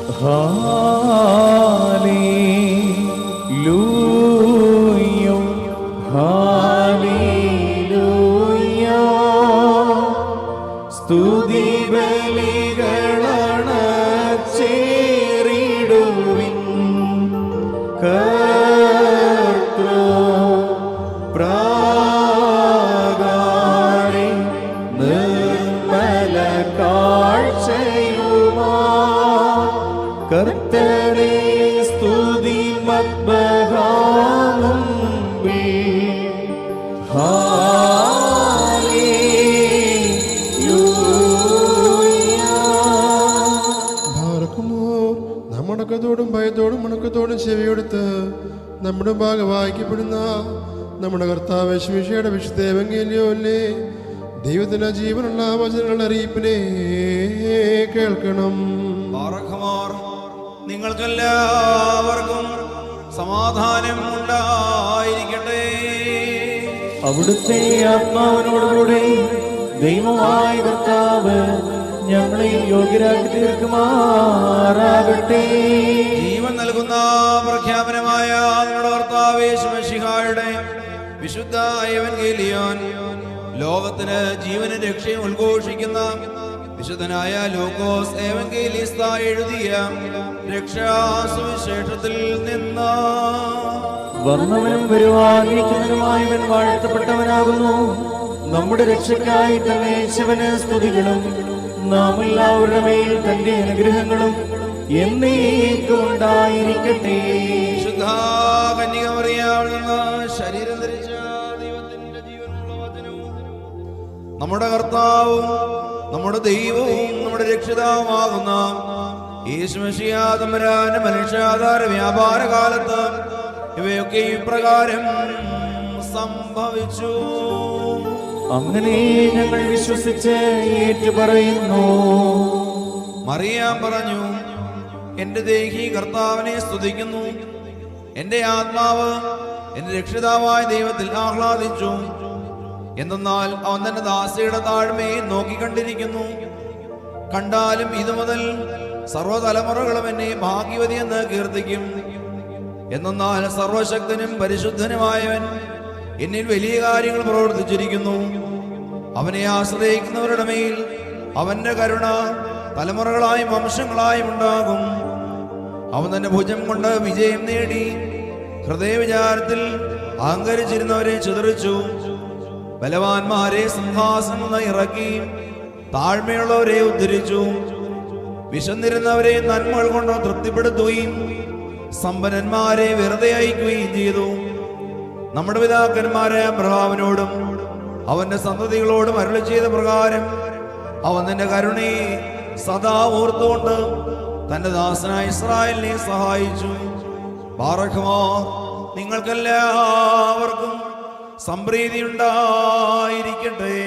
Hallelujah hallelujah സ്തുതി ബലികളാണ് ചേരിടുവിൻ കർത്തൃ പ്രാകാരെ നിർമ്മല കാഴ്ചയുമാ കർത്തരെ സ്തുതി നമ്മുടക്കത്തോടും ഭയത്തോടും മുണക്കത്തോടും ചെവിയെടുത്ത് നമ്മുടെ ഭാഗം വായിക്കപ്പെടുന്ന നമ്മുടെ കർത്താവ് ശിമിഷയുടെ വിശുദ്ധ എവങ്കേല്യോല്ലേ ദൈവത്തിന്റെ ജീവനുള്ള വചനങ്ങളുടെ അറിയിപ്പിനെ കേൾക്കണം. നിങ്ങൾക്കെല്ലാവർക്കും സമാധാനം ഉണ്ടായിരിക്കട്ടെ. അവിടുത്തെ ആത്മാവിനോടുകൂടെ ദൈവമായ കർത്താവ് ഞങ്ങളെയും യോഗ്യരാക്കി തീർക്കുമാറാകട്ടെ. ജീവൻ നൽകുന്ന പ്രഖ്യാപനമായ നമ്മുടെ കർത്താവേ ശിവശിഹായുടെ വിശുദ്ധ എവങ്കേലിയോൻ ലോകത്തിന് ജീവനും രക്ഷയും ഉദ്ഘോഷിക്കുന്ന വിശുദ്ധനായ ലൂക്കോസ് എവങ്കേലിസ്ത എഴുതിയ രക്ഷാസുവിശേഷത്തിൽ നിന്ന് വന്നവനും വരുവാനിരിക്കുന്നവനുമായവൻ വാഴ്ത്തപ്പെട്ടവനാകുന്നു. നമ്മുടെ രക്ഷയ്ക്കായി തന്നെ ശിവന് സ്തുതികളും നാം എല്ലാവരുടെ മേൽ തന്റെ അനുഗ്രഹങ്ങളും എന്നേക്കും ഉണ്ടായിരിക്കട്ടെ. വിശുദ്ധ കന്യക മറിയയിൽ നിന്ന് ശരീരം ധരിച്ച ദൈവത്തിന്റെ ജീവനുള്ള വചനവും നമ്മുടെ കർത്താവും നമ്മുടെ ദൈവവും നമ്മുടെ രക്ഷിതാവുമാകുന്ന യേശു മിശിഹ തമ്പുരാന്റെ മനുഷ്യാധാര വ്യാപാര കാലത്ത് ഇവയൊക്കെ ഇപ്രകാരം സംഭവിച്ചു. അങ്ങനെ ഞങ്ങൾ വിശ്വസിച്ച് ഏറ്റുപറയുന്നു. മറിയാം പറഞ്ഞു, എന്റെ ദേഹി കർത്താവിനെ സ്തുതിക്കുന്നു, എന്റെ ആത്മാവ് എന്റെ രക്ഷിതാവായ ദൈവത്തിൽ ആഹ്ലാദിച്ചു. എന്തെന്നാൽ അവൻ തന്റെ ദാസിയുടെ താഴ്മയെ നോക്കിക്കണ്ടിരിക്കുന്നു. കണ്ടാലും ഇതുമുതൽ സർവ്വതലമുറകളും എന്നെ ഭാഗ്യവതി എന്ന് കീർത്തിക്കും. എന്നാൽ സർവശക്തനും പരിശുദ്ധനുമായവൻ എന്നിൽ വലിയ കാര്യങ്ങൾ പ്രവർത്തിച്ചിരിക്കുന്നു. അവനെ ആശ്രയിക്കുന്നവരുടെ മേൽ അവന്റെ കരുണ തലമുറകളായും വംശങ്ങളായും ഉണ്ടാകും. അവൻ തന്റെ ഭുജം കൊണ്ട് വിജയം നേടി ഹൃദയവിചാരത്തിൽ അഹങ്കരിച്ചിരുന്നവരെ ചിതറിച്ചു. ബലവാന്മാരെ സിംഹാസനം ഇറക്കി താഴ്മയുള്ളവരെ ഉദ്ധരിച്ചു. വിശന്നിരുന്നവരെ നന്മകൾ കൊണ്ട് തൃപ്തിപ്പെടുത്തുകയും സമ്പന്നന്മാരെ വെറുതെ അയക്കുകയും ചെയ്തു. നമ്മുടെ പിതാക്കന്മാരായ അബ്രഹാമിനോടും അവന്റെ സന്തതികളോടും അരുളി ചെയ്ത പ്രകാരം അവൻ തന്റെ കരുണയെ സദാ ഓർത്തുകൊണ്ട് തന്റെ ദാസനായ ഇസ്രായേലിനെ സഹായിച്ചു. ബാറഖ്മാർ, നിങ്ങൾക്കെല്ലാവർക്കും സംപ്രീതി ഉണ്ടായിരിക്കട്ടെ.